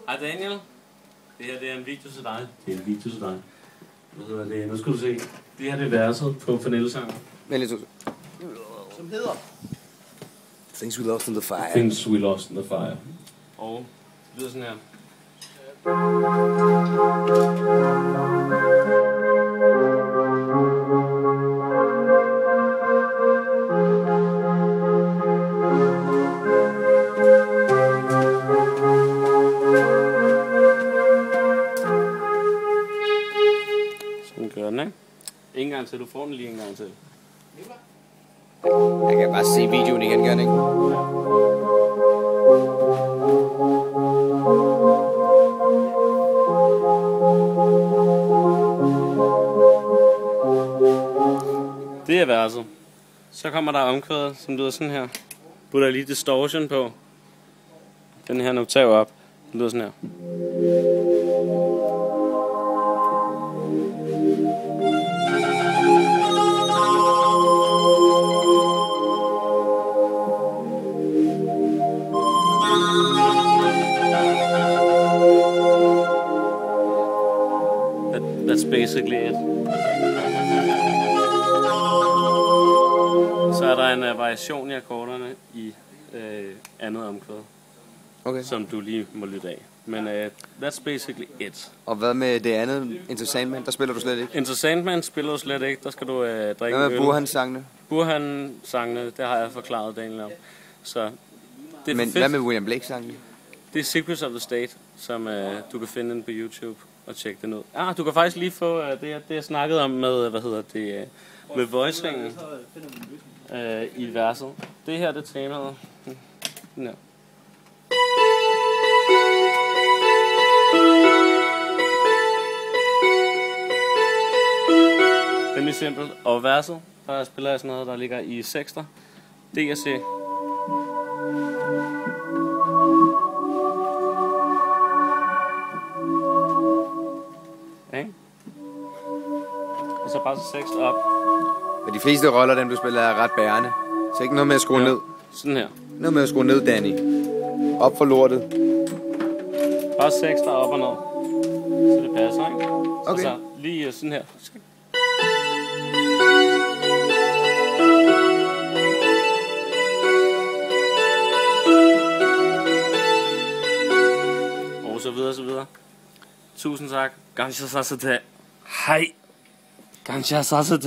Hej Daniel. Det her det er en video til dig. Det er en video til dig. Hvad hedder det? Nu skal du se. Det her det er verset på Fernellesanger. Som hedder Things We Lost in the Fire. Things We Lost in the Fire. Og det lyder sådan her. Sådan gør den, ikke? En gang til, du får den lige en gang til. Jeg kan bare se videoen igen, gør den, ikke? Det er verset. Så kommer der omkvædet, som lyder sådan her. Putter lige distortion på. Den her oktav op. Det lyder sådan her. That's basically it. Så er der en variation i akkorderne i andet omkvæd, Okay. som du lige må lytte af. Men that's basically it. Og hvad med det andet, Into Sandman? Der spiller du slet ikke. Into Sandman spiller du slet ikke. Der skal du drikke Hvad med øl. Burhan-sangene? Burhan-sangene, det har jeg forklaret Daniel om. Så det er Men fedt. hvad med William Blake-sangene? Det er Secrets of the State, som du kan finde på YouTube og tjekke den ud. Du kan faktisk lige få det jeg snakkede om med, med voicingen i verset. Det her, det er temaet. Ja. Rimelig simpelt. Og verset, der spiller jeg sådan noget, der ligger i sekster. D og C. Okay. Og så bare 6 op. Men de fleste roller, dem du spiller, er ret bærende. Så ikke noget med at skrue ned. Sådan her. Noget med at skrue ned, Danny. Op for lortet. Bare 6 der op og ned. Så det passer, ikke? Okay. Så lige sådan her. Og så videre, så videre. Tusind tak. Ganske så. Hej. Ganske så.